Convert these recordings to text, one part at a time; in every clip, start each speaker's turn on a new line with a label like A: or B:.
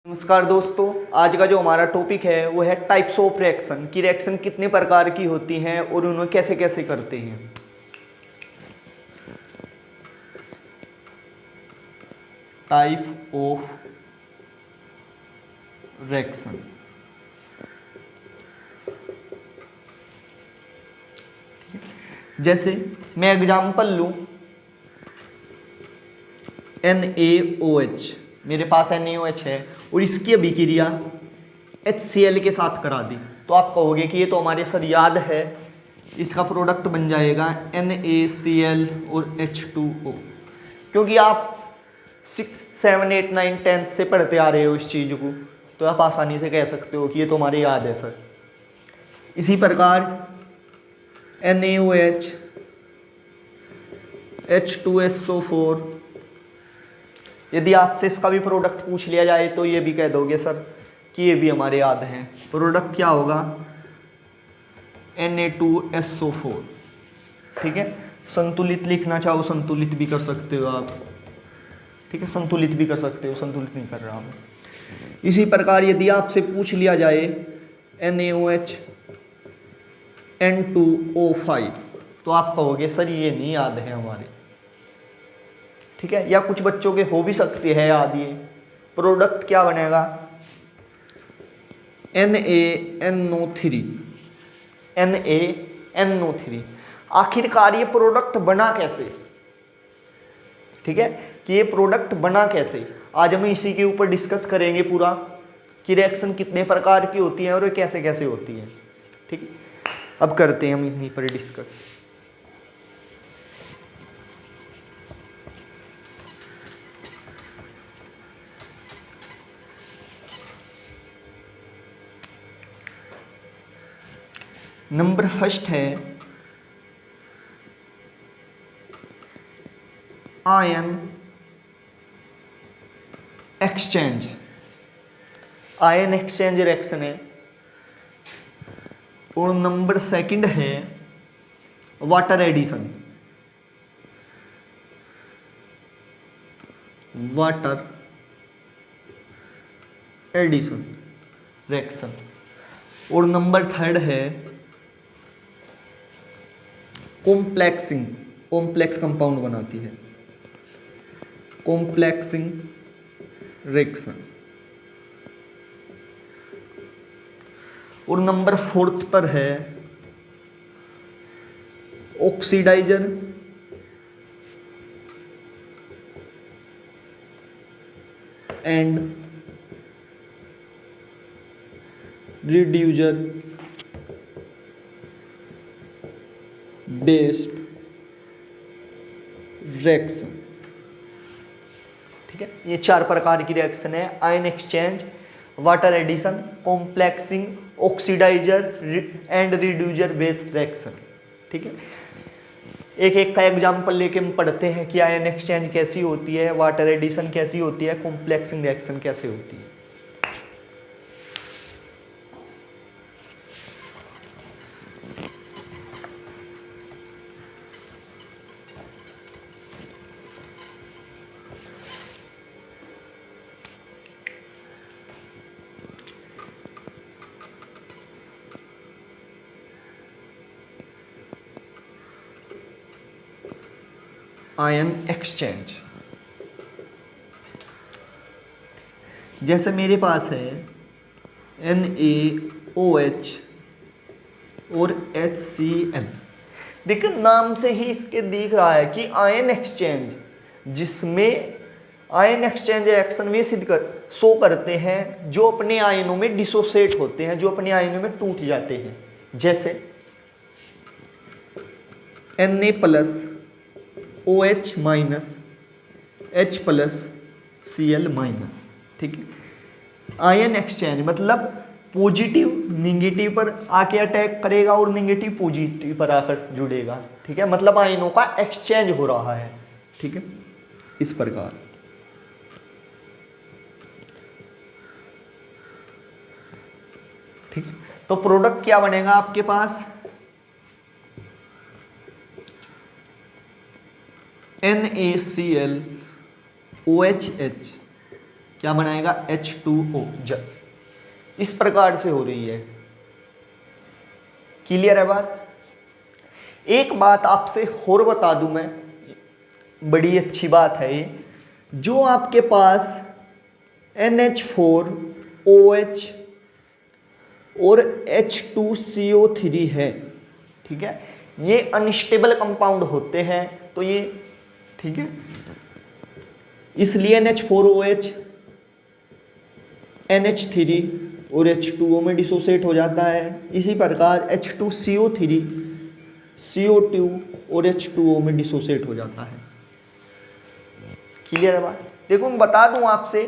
A: नमस्कार दोस्तों, आज का जो हमारा टॉपिक है वो है टाइप्स ऑफ रिएक्शन की रिएक्शन कितने प्रकार की होती हैं और उन्हें कैसे कैसे करते हैं। Type of reaction. जैसे मैं एग्जांपल लूं, NaOH, मेरे पास NaOH है और इसकी अभिक्रिया HCl के साथ करा दी तो आप कहोगे कि ये तो हमारे सर याद है, इसका प्रोडक्ट बन जाएगा NaCl और H2O। क्योंकि आप 6, 7, 8, 9, 10 से पढ़ते आ रहे हो इस चीज़ को, तो आप आसानी से कह सकते हो कि ये तो हमारे याद है सर। इसी प्रकार NaOH, H2SO4, यदि आपसे इसका भी प्रोडक्ट पूछ लिया जाए तो ये भी कह दोगे सर कि ये भी हमारे याद हैं। प्रोडक्ट क्या होगा? Na2SO4। ठीक है, संतुलित लिखना चाहो संतुलित भी कर सकते हो आप। ठीक है, संतुलित भी कर सकते हो, संतुलित नहीं कर रहा हूँ। इसी प्रकार यदि आपसे पूछ लिया जाए NaOH N2O5 तो आप कहोगे सर ये नहीं याद है हमारे। ठीक है, या कुछ बच्चों के हो भी सकते हैं याद। ये प्रोडक्ट क्या बनेगा? NaNO3। NaNO3। आखिरकार ये प्रोडक्ट बना कैसे? ठीक है, कि ये प्रोडक्ट बना कैसे, आज हम इसी के ऊपर डिस्कस करेंगे पूरा कि रिएक्शन कितने प्रकार की होती है और ये कैसे कैसे होती है। ठीक है, अब करते हैं हम इन्हीं पर डिस्कस। नंबर फर्स्ट है ion exchange. Ion exchange reaction है। और नंबर सेकंड है water addition. Water addition reaction. और नंबर थर्ड है कॉम्प्लेक्सिंग। कॉम्प्लेक्स कंपाउंड बनाती है, कॉम्प्लेक्सिंग रिएक्शन। और नंबर फोर्थ पर है oxidiser and reducer based reaction. ठीक है, ये 4 प्रकार की रिएक्शन है: ion exchange, water addition, complexing, oxidiser and reducer based reaction. ठीक है, एक एक का एग्जाम्पल लेके हम पढ़ते हैं कि आयन एक्सचेंज कैसी होती है, वाटर एडिशन कैसी होती है, कॉम्प्लेक्सिंग रिएक्शन कैसे होती है। आयन एक्सचेंज, जैसे मेरे पास है NaOH और HCl। देखिए नाम से ही इसके दिख रहा है कि आयन एक्सचेंज, जिसमें आयन एक्सचेंज रिएक्शन वे शो करते हैं जो अपने आयनों में डिसोसिएट होते हैं, जो अपने आयनों में टूट जाते हैं। जैसे Na+ OH- H+Cl-। ठीक है, आयन एक्सचेंज मतलब पॉजिटिव निगेटिव पर आके अटैक करेगा और निगेटिव पॉजिटिव पर आकर जुड़ेगा। ठीक है, मतलब आयनों का एक्सचेंज हो रहा है। ठीक है, इस प्रकार। ठीक है, तो प्रोडक्ट क्या बनेगा आपके पास? NaCl OHH क्या बनाएगा, H2O जल। इस प्रकार से हो रही है। क्लियर है बात। एक बात आपसे और बता दूं मैं, बड़ी अच्छी बात है ये, जो आपके पास NH4OH और H2CO3 है, ठीक है, ये अनस्टेबल कंपाउंड होते हैं। तो ये ठीक है, इसलिए NH4OH NH3 और H2O में डिसोसिएट हो जाता है। इसी प्रकार H2CO3 CO2 और H2O में डिसोसिएट हो जाता है। क्लियर है बात। देखो मैं बता दूं आपसे,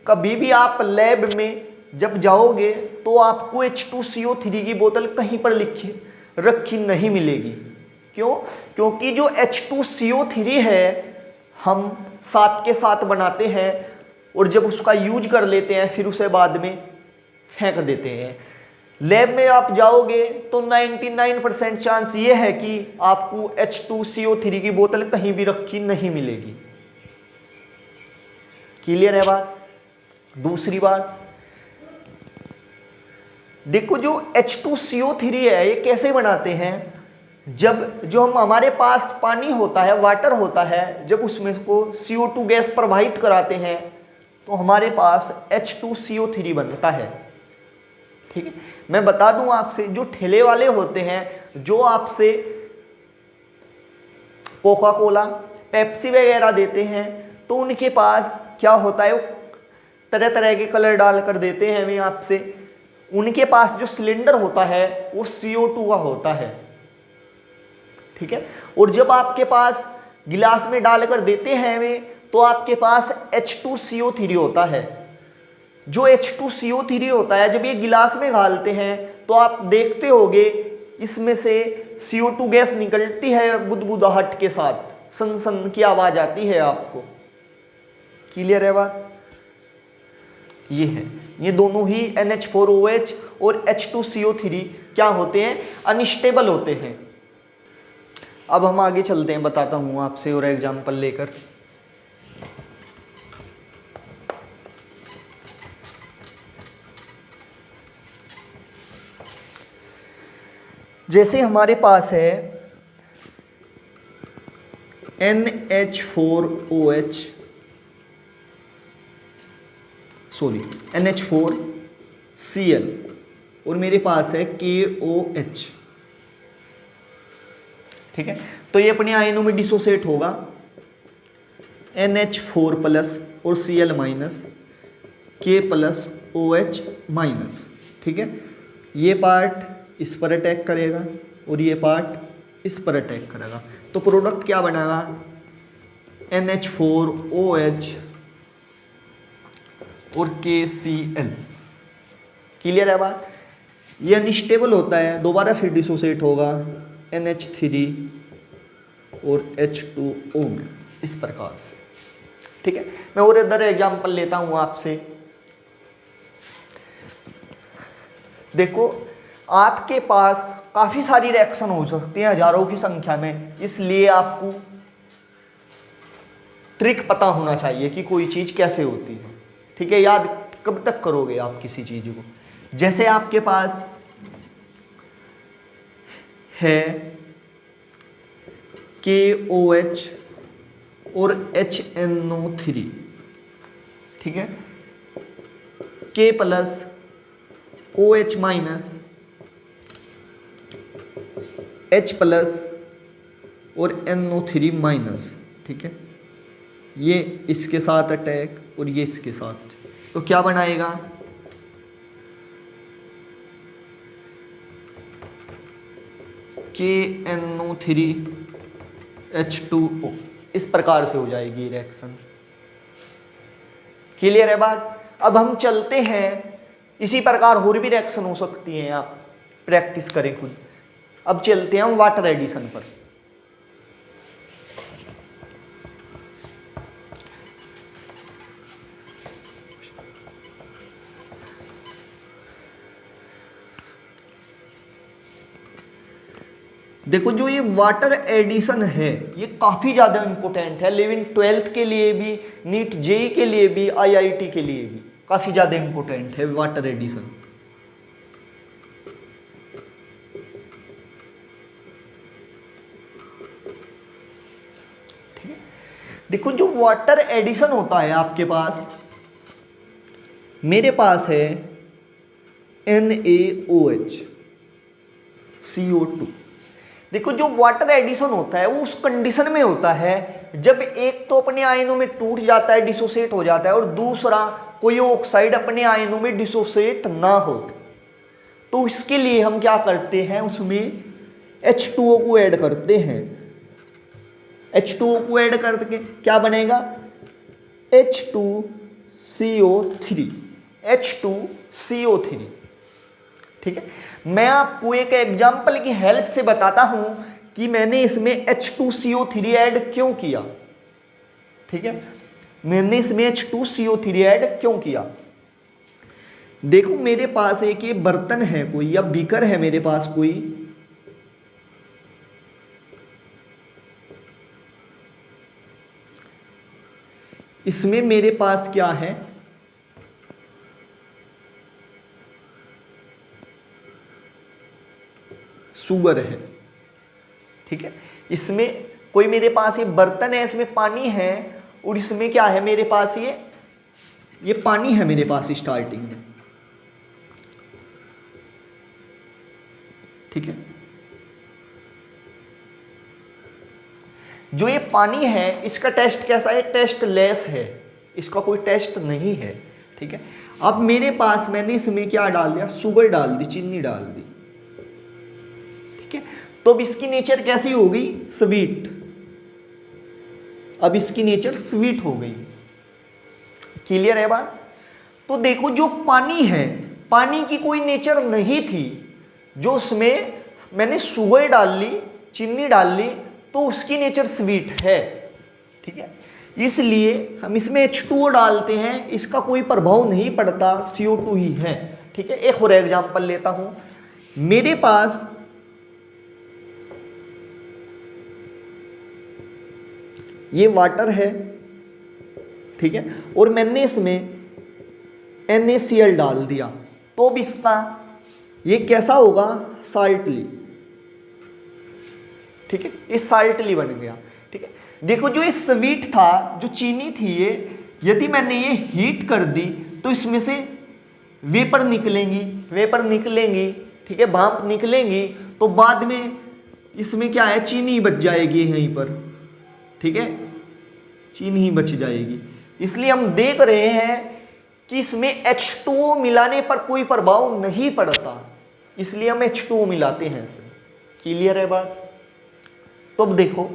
A: कभी भी आप लैब में जब जाओगे तो आपको H2CO3 की बोतल कहीं पर लिखी रखी नहीं मिलेगी। क्यों? क्योंकि जो H2CO3 है हम साथ के साथ बनाते हैं और जब उसका यूज कर लेते हैं फिर उसे बाद में फेंक देते हैं। लैब में आप जाओगे तो 99% चांस ये है कि आपको H2CO3 की बोतल कहीं भी रखी नहीं मिलेगी। क्लियर है बात। दूसरी बात, देखो जो H2CO3 है ये कैसे बनाते हैं, जब जो हम हमारे पास पानी होता है, वाटर होता है, जब उसमें को CO2 गैस प्रवाहित कराते हैं तो हमारे पास H2CO3 बनता है। ठीक है, मैं बता दूं आपसे, जो ठेले वाले होते हैं जो आपसे कोका कोला पेप्सी वगैरह देते हैं तो उनके पास क्या होता है, वो तरह तरह के कलर डाल कर देते हैं हमें आपसे। उनके पास जो सिलेंडर होता है वो CO2 का होता है। ठीक है, और जब आपके पास गिलास में डालकर देते हैं हमें तो आपके पास H2CO3 होता है। जो H2CO3 होता है जब ये गिलास में डालते हैं तो आप देखते होगे इसमें से CO2 गैस निकलती है बुदबुदाहट के साथ, सन सन की आवाज आती है आपको। क्लियर है बात। ये है, ये दोनों ही NH4OH और H2CO3 क्या होते हैं, अनस्टेबल होते हैं। अब हम आगे चलते हैं, बताता हूं आपसे और एग्जाम्पल लेकर। जैसे हमारे पास है NH4Cl और मेरे पास है KOH। ठीक है, तो ये अपने आयनों में डिसोसिएट होगा, NH4 प्लस और Cl minus, K plus OH minus. ठीक है, ये पार्ट इस पर अटैक करेगा और ये पार्ट इस पर अटैक करेगा, तो प्रोडक्ट क्या बनेगा, NH4OH और KCl। क्लियर है बात। ये अनस्टेबल होता है, दोबारा फिर डिसोसिएट होगा NH3 और H2O में, इस प्रकार से। ठीक है, मैं और इधर एग्जाम्पल लेता हूं आपसे। देखो आपके पास काफी सारी रिएक्शन हो सकती है, हजारों की संख्या में, इसलिए आपको ट्रिक पता होना चाहिए कि कोई चीज कैसे होती है। ठीक है, याद कब तक करोगे आप किसी चीज को। जैसे आपके पास है KOH और HNO3। ठीक है, K plus OH minus, H plus और NO3 माइनस। ठीक है, ये इसके साथ अटैक और ये इसके साथ, तो क्या बनाएगा, KNO3 H2O। इस प्रकार से हो जाएगी रिएक्शन। क्लियर है बात। अब हम चलते हैं, इसी प्रकार और भी रिएक्शन हो सकती हैं, आप प्रैक्टिस करें खुद। अब चलते हैं हम वाटर एडिशन पर। देखो जो ये वाटर एडिशन है ये काफ़ी ज़्यादा इम्पोर्टेंट है, 11th-12th के लिए भी, नीट जेई के लिए भी, आईआईटी के लिए भी काफ़ी ज़्यादा इम्पोर्टेंट है वाटर एडिशन। ठीक है, देखो जो वाटर एडिशन होता है आपके पास, मेरे पास है NaOH CO2। देखो जो वाटर एडिशन होता है वो उस कंडीशन में होता है जब एक तो अपने आयनों में टूट जाता है, डिसोसिएट हो जाता है, और दूसरा कोई ऑक्साइड अपने आयनों में डिसोसिएट ना हो। तो इसके लिए हम क्या करते हैं, उसमें H2O को ऐड करते हैं। H2O को ऐड करके क्या बनेगा, H2CO3, H2CO3। ठीक है, मैं आपको एक एग्जाम्पल की हेल्प से बताता हूं कि मैंने इसमें H2CO3 ऐड क्यों किया। ठीक है, मैंने इसमें H2CO3 ऐड क्यों किया। देखो मेरे पास एक ये बर्तन है कोई, या बीकर है मेरे पास कोई, इसमें मेरे पास क्या है, शुगर है। ठीक है, इसमें कोई मेरे पास ये बर्तन है, इसमें पानी है, और इसमें क्या है मेरे पास, ये पानी है मेरे पास स्टार्टिंग में। ठीक है, जो ये पानी है इसका टेस्ट कैसा है, टेस्ट लेस है, इसका कोई टेस्ट नहीं है। ठीक है, अब मेरे पास मैंने इसमें क्या डाल दिया, शुगर डाल दी, चीनी डाल दी। ठीक है, तो अब इसकी नेचर कैसी हो गई, स्वीट। अब इसकी नेचर स्वीट हो गई। क्लियर है बात। तो देखो जो पानी है, पानी की कोई नेचर नहीं थी, जो उसमें मैंने शुगर डाल ली, चीनी डाल ली, तो उसकी नेचर स्वीट है। ठीक है, इसलिए हम इसमें H2O डालते हैं, इसका कोई प्रभाव नहीं पड़ता, CO2 ही है। ठीक है, एक और एग्जांपल लेता हूं, मेरे पास ये वाटर है। ठीक है, और मैंने इसमें NaCl डाल दिया, तो अब इसका ये कैसा होगा, साल्टली। ठीक है, ये साल्टली बन गया। ठीक है, देखो जो ये स्वीट था, जो चीनी थी, ये यदि मैंने ये हीट कर दी तो इसमें से वेपर निकलेंगी। ठीक है, भाप निकलेंगी, तो बाद में इसमें क्या है, चीनी बच जाएगी यहीं पर। ठीक है, चीनी ही बच जाएगी। इसलिए हम देख रहे हैं कि इसमें H2O मिलाने पर कोई प्रभाव नहीं पड़ता, इसलिए हम H2O मिलाते हैं इसे। क्लियर है बात। तो अब देखो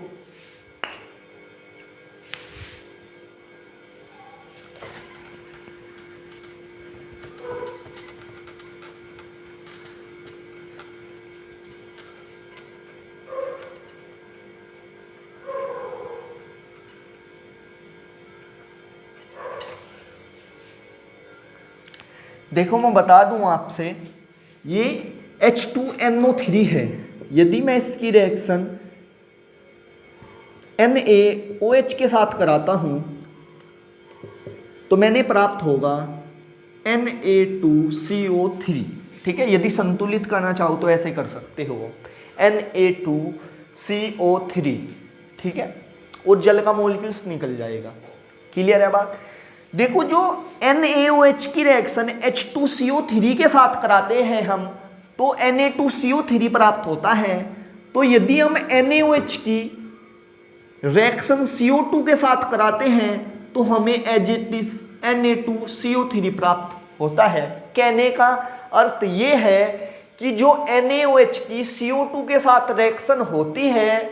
A: मैं बता दूं आपसे, ये H2NO3 है। यदि मैं इसकी रिएक्शन NaOH के साथ कराता हूं तो मैंने प्राप्त होगा Na2CO3। ठीक है, यदि संतुलित करना चाहो तो ऐसे कर सकते हो, Na2CO3। ठीक है, और जल का मॉलिक्यूल्स निकल जाएगा। क्लियर है बात। देखो जो NaOH की रिएक्शन H2CO3 के साथ कराते हैं हम, तो Na2CO3 प्राप्त होता है। तो यदि हम NaOH की रिएक्शन CO2 के साथ कराते हैं तो हमें एज इट इज Na2CO3 प्राप्त होता है। कहने का अर्थ ये है कि जो NaOH की CO2 के साथ रिएक्शन होती है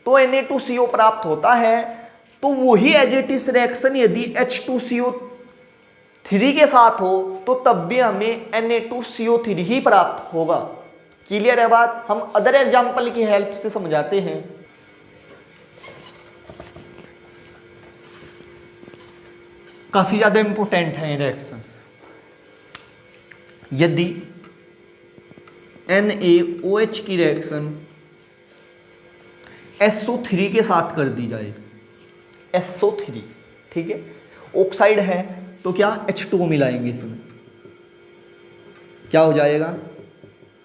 A: तो Na2CO प्राप्त होता है, तो वही एज इट इज रिएक्शन यदि H2CO3 के साथ हो तो तब भी हमें Na2CO3 ही प्राप्त होगा। क्लियर है बात। हम अदर एग्जाम्पल की हेल्प से समझाते हैं। काफी ज्यादा इंपोर्टेंट है रिएक्शन। यदि NaOH की रिएक्शन SO3 के साथ कर दी जाए, SO3, ठीक है, ऑक्साइड है तो क्या H2O मिलाएंगे इसमें, क्या हो जाएगा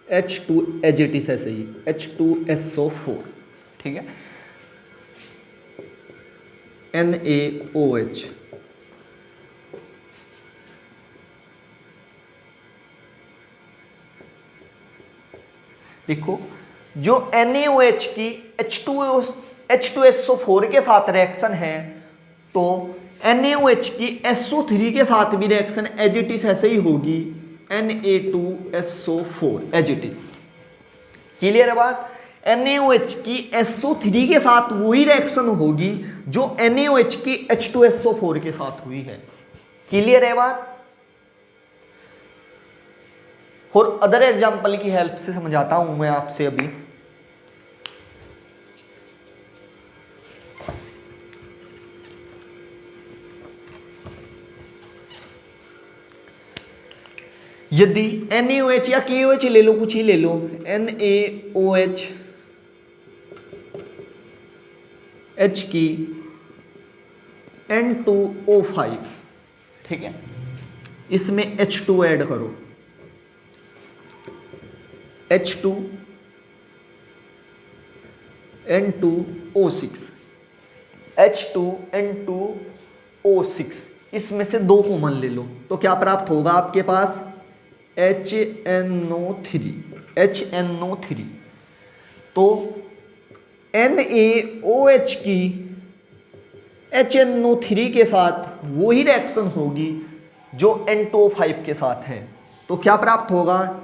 A: H2 एज इट इज ऐसे ही H2SO4, ठीक है, NaOH, देखो जो NaOH की H2SO4 के साथ रिएक्शन है तो NaOH की SO3 के साथ भी रिएक्शन एज इट इज ऐसे ही होगी, Na2SO4 as it is. Clear है बात? NaOH की SO3 के साथ वही रिएक्शन होगी जो NaOH की H2SO4 के साथ हुई है। क्लियर है बात? और अदर एग्जाम्पल की हेल्प से समझाता हूं मैं आपसे अभी। यदि NaOH या KOH ले लो, कुछ ही ले लो, NaOH H की N2O5, ठीक है, इसमें H2 ऐड करो, H2 N2O6, H2 N2O6, इसमें से दो कॉमन ले लो तो क्या प्राप्त होगा आपके पास HNO3। तो NaOH की HNO3 के साथ वही रिएक्शन होगी जो N2O5 के साथ है, तो क्या प्राप्त होगा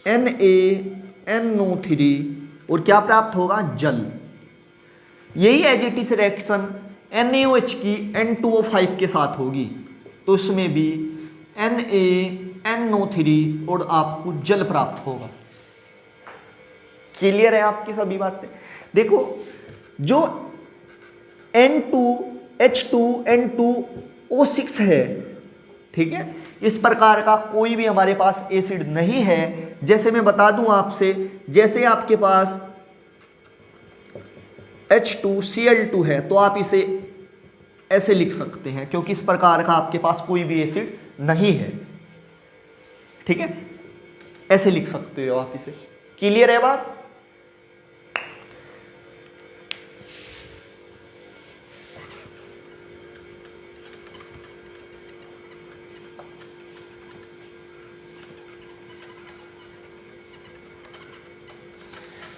A: NaNO3 और क्या प्राप्त होगा जल। यही as it is reaction NaOH की N2O5 के साथ होगी तो उसमें भी NaNO3 और आपको जल प्राप्त होगा। क्लियर है आपकी सभी बातें? देखो जो H2N2O6 है, ठीक है, इस प्रकार का कोई भी हमारे पास एसिड नहीं है। जैसे मैं बता दूं आपसे, जैसे आपके पास H2Cl2 है तो आप इसे ऐसे लिख सकते हैं क्योंकि इस प्रकार का आपके पास कोई भी एसिड नहीं है, ठीक है, ऐसे लिख सकते हो आप इसे। क्लियर है बात?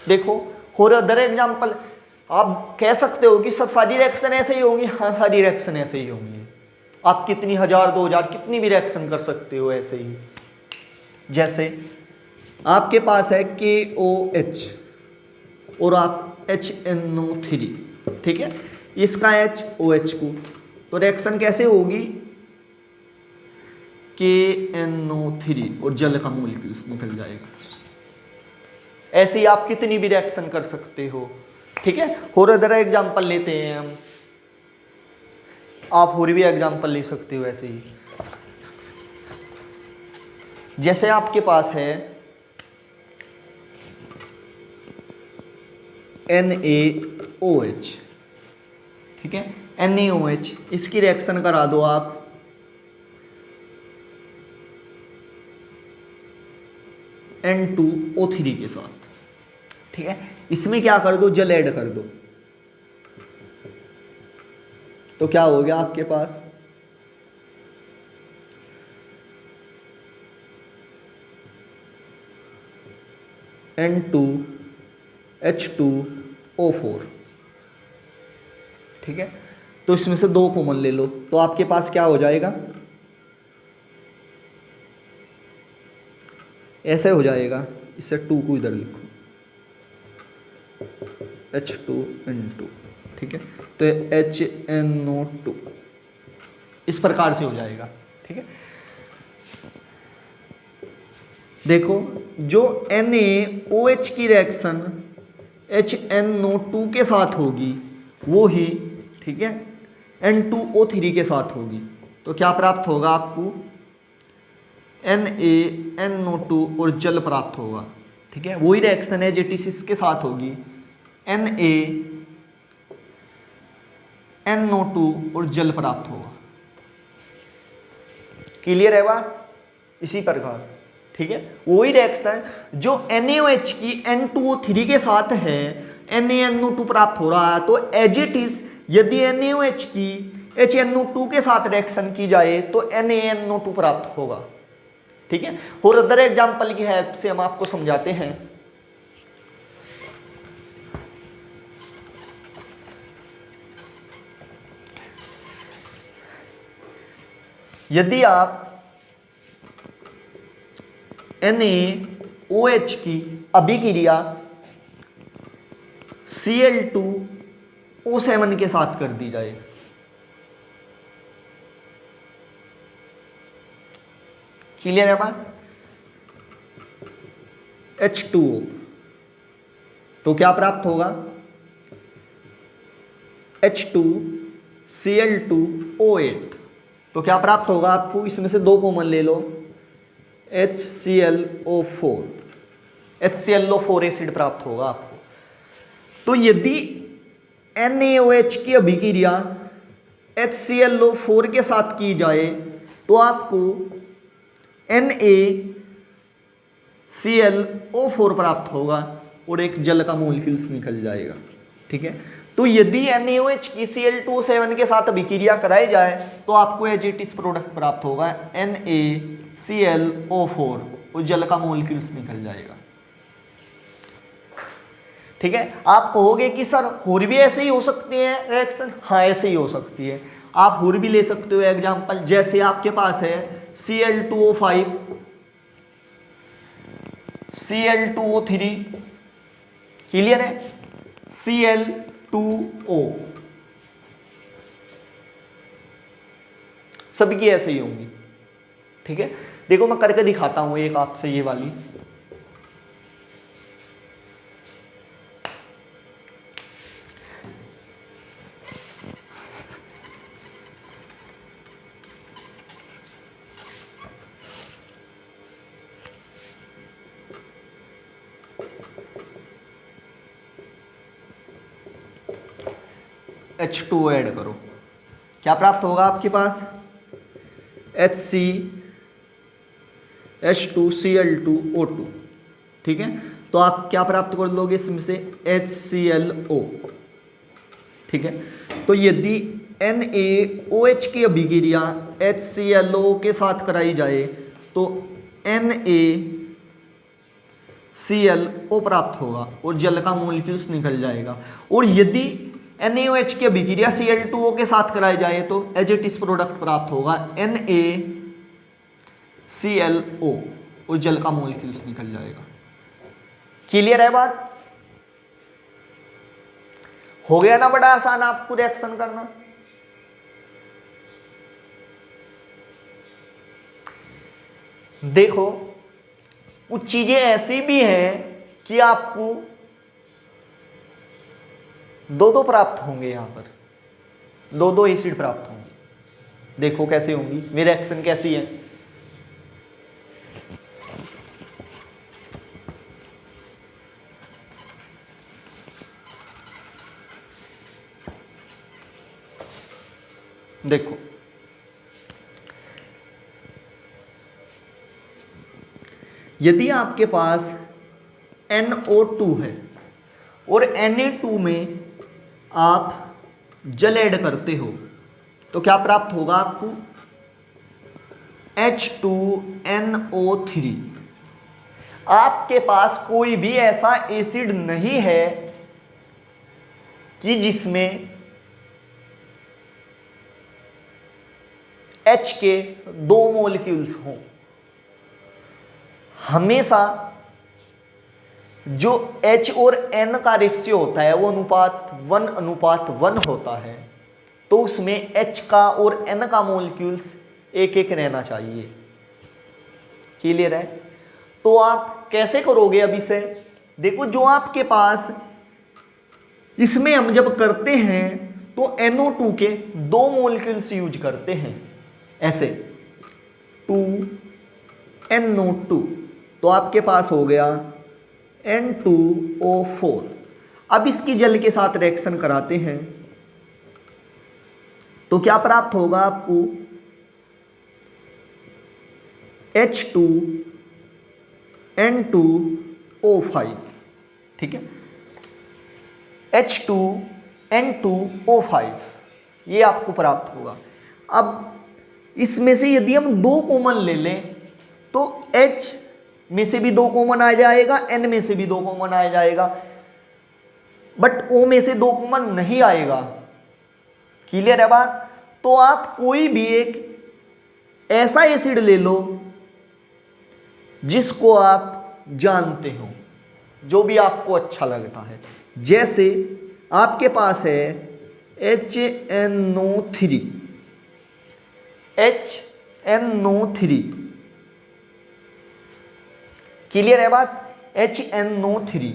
A: देखो और अदर एग्जाम्पल आप कह सकते हो कि सर सारी रिएक्शन ऐसे ही होंगी। हाँ, सारी रिएक्शन ऐसे ही होंगी। आप कितनी 1000 2000 कितनी भी रिएक्शन कर सकते हो ऐसे ही। जैसे आपके पास है KOH और आप HNO3, ठीक है, इसका HOH को, तो रिएक्शन कैसे होगी KNO3 और जल का मॉलिक्यूल्स निकल जाएगा। ऐसे ही आप कितनी भी रिएक्शन कर सकते हो, ठीक है। और अदर एग्जाम्पल लेते हैं हम, आप और भी एग्जाम्पल ले सकते हो ऐसे ही। जैसे आपके पास है NaOH, ठीक है, NaOH, इसकी रिएक्शन करा दो आप N2O3 के साथ, ठीक है। इसमें क्या कर दो, जल ऐड कर दो, तो क्या हो गया आपके पास N2H2O4, ठीक है। तो इसमें से दो कॉमन ले लो तो आपके पास क्या हो जाएगा, ऐसे हो जाएगा। इससे 2 को इधर लिखो, H2N2, ठीक है, तो HNO2 इस प्रकार से हो जाएगा, ठीक है। देखो जो NaOH की रिएक्शन HNO2 के साथ होगी वो ही, ठीक है, N2O3 के साथ होगी, तो क्या प्राप्त होगा आपको NaNO2 और जल प्राप्त होगा, ठीक है। वही रिएक्शन है जेटिसिस के साथ होगी NaNO2 और जल प्राप्त होगा। क्लियर है बात? इसी प्रकार, ठीक है, वही रिएक्शन जो NaOH की N2O3 के साथ है, NaNO2 प्राप्त हो रहा है, तो एज इट इज यदि NaOH की HNO2 के साथ रिएक्शन की जाए तो NaNO2 प्राप्त होगा। ठीक है, और अदर एग्जाम्पल की हेल्प से हम आपको समझाते हैं। यदि आप NaOH की अभिक्रिया Cl2O7 के साथ कर दी जाए, क्लियर है बात? H2O, तो क्या प्राप्त होगा? H2Cl2O8, तो क्या प्राप्त होगा आपको? इसमें से दो कॉमन ले लो, HClO4, HClO4 एसिड प्राप्त होगा आपको। तो यदि NaOH की अभिक्रिया HClO4 के साथ की जाए तो आपको NaClO4 प्राप्त होगा और एक जल का मोलिक्यूल्स निकल जाएगा। ठीक है, तो यदि NaOH की Cl2O7 के साथ अभिक्रिया कराई जाए तो आपको एज इट इज प्रोडक्ट प्राप्त होगा NaClO4 और जल का मोलिक्यूल्स निकल जाएगा। ठीक है, आप कहोगे कि सर और भी ऐसे ही हो सकती है रिएक्शन? हाँ, ऐसे ही हो सकती है। आप और भी ले सकते हो एग्जांपल, जैसे आपके पास है Cl2O5, Cl2O3, क्लियर है, Cl2O, सबकी ऐसे ही होंगी। ठीक है, देखो मैं करके दिखाता हूं एक आपसे ये वाली। H2O ऐड करो, क्या प्राप्त होगा आपके पास? H2Cl2O2। ठीक है, तो आप क्या प्राप्त कर लोगे इसमें से? HClO। ठीक है, तो यदि NaOH की अभिक्रिया HClO के साथ कराई जाए तो NaClO प्राप्त होगा और जल का मोलिक्यूल्स निकल जाएगा। और यदि NaOH की अभिक्रिया Cl2O के साथ कराई जाए तो एज इट इज प्रोडक्ट प्राप्त होगा NaClO और जल का मोलिक्यूल्स निकल जाएगा। क्लियर है बात? हो गया ना बड़ा आसान आपको रिएक्शन करना। देखो कुछ चीजें ऐसी भी हैं कि आपको दो दो प्राप्त होंगे, यहां पर दो दो एसिड प्राप्त होंगे। देखो कैसे होंगी, मेरी रिएक्शन कैसी है। देखो यदि आपके पास NO2 है और Na2 में आप जल ऐड करते हो तो क्या प्राप्त होगा आपको? H2NO3। आपके पास कोई भी ऐसा एसिड नहीं है कि जिसमें H के दो मॉलिक्यूल्स हों। हमेशा जो H और N का रेशियो होता है वो अनुपात 1:1 होता है, तो उसमें H का और N का मॉलिक्यूल्स एक एक रहना चाहिए। क्लियर है? तो आप कैसे करोगे अब इसे? देखो जो आपके पास इसमें हम जब करते हैं तो NO2 के दो मॉलिक्यूल्स यूज करते हैं, ऐसे 2NO2, तो आपके पास हो गया N2O4। अब इसकी जल के साथ रिएक्शन कराते हैं तो क्या प्राप्त होगा आपको, H2N2O5, ठीक है, H2N2O5 ये आपको प्राप्त होगा। अब इसमें से यदि हम 2 कॉमन ले लें तो H में से भी 2 कॉमन आ जाएगा, N में से भी 2 कॉमन आ जाएगा, बट O में से 2 कॉमन नहीं आएगा। क्लियर है बात? तो आप कोई भी एक ऐसा एसिड ले लो जिसको आप जानते हो, जो भी आपको अच्छा लगता है। जैसे आपके पास है HNO3, HNO3, क्लियर है बात? HNO3।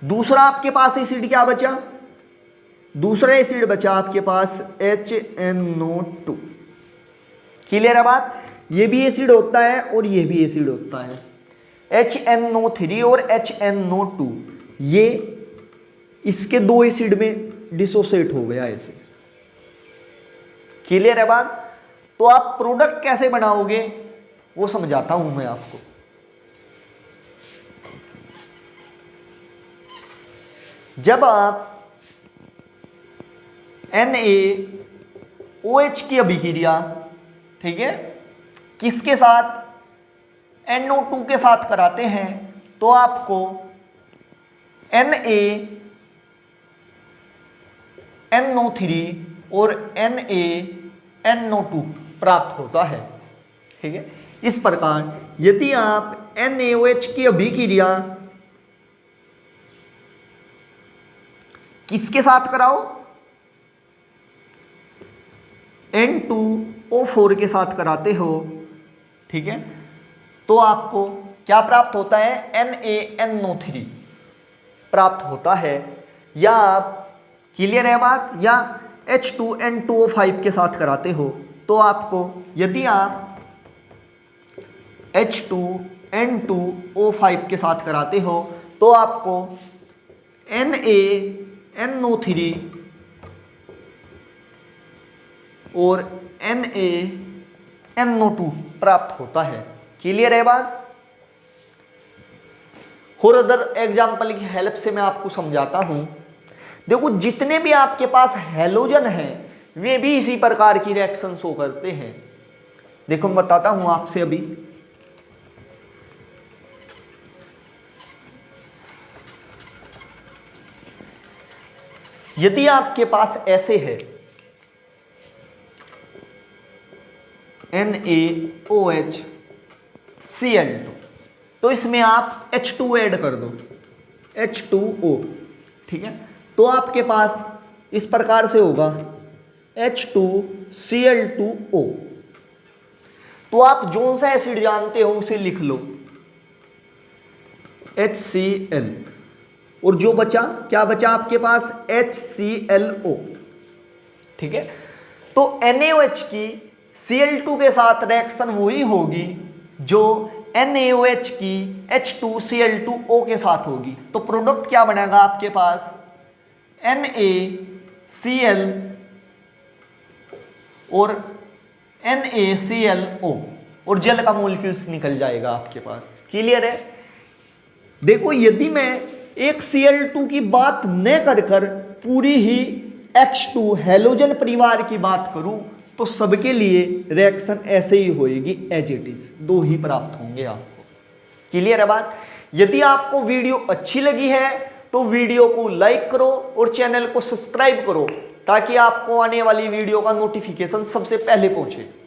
A: दूसरा आपके पास एसिड क्या बचा? दूसरा एसिड बचा आपके पास HNO2। क्लियर है बात? ये भी एसिड होता है और ये भी एसिड होता है। HNO3 और HNO2 ये इसके 2 एसिड में डिसोसिएट हो गया ऐसे। क्लियर है बात? तो आप प्रोडक्ट कैसे बनाओगे वो समझाता हूं मैं आपको। जब आप NaOH की अभिक्रिया, ठीक है, किसके साथ? NO2 के साथ कराते हैं तो आपको NaNO3 और NaNO2 प्राप्त होता है, ठीक है। इस प्रकार यदि आप NaOH की अभिक्रिया किसके साथ कराओ? N2O4 के साथ कराते हो, ठीक है, तो आपको क्या प्राप्त होता है? NaNO3 प्राप्त होता है। या आप, क्लियर है बात, या H2N2O5 के साथ कराते हो तो आपको, यदि आप H2N2O5 के साथ कराते हो तो आपको NaNO3 और NaNO2 प्राप्त होता है। क्लियर है बात? और अदर एग्जाम्पल की हेल्प से मैं आपको समझाता हूं। देखो, जितने भी आपके पास हैलोजन हैं वे भी इसी प्रकार की रिएक्शन शो करते हैं। देखो मैं बताता हूं आपसे अभी। यदि आपके पास ऐसे है NaOHCl2 तो इसमें आप H2 ऐड कर दो, H2O, ठीक है, तो आपके पास इस प्रकार से होगा H2Cl2O। तो आप जो सा एसिड जानते हो उसे लिख लो, HCl, और जो बचा, क्या बचा आपके पास? HClO, ठीक है। तो NaOH की Cl2 के साथ रिएक्शन वही होगी जो NaOH की H2Cl2O के साथ होगी। तो प्रोडक्ट क्या बनेगा आपके पास? NaCl और NaClO, और जल का मॉलिक्यूल्स निकल जाएगा आपके पास। क्लियर है? देखो, यदि मैं एक Cl2 की बात न कर कर पूरी ही H2 हैलोजन परिवार की बात करूं तो सबके लिए रिएक्शन ऐसे ही होएगी, एज इट इज, 2 ही प्राप्त होंगे आपको। क्लियर है बात? यदि आपको वीडियो अच्छी लगी है तो वीडियो को लाइक करो और चैनल को सब्सक्राइब करो ताकि आपको आने वाली वीडियो का नोटिफिकेशन सबसे पहले पहुंचे।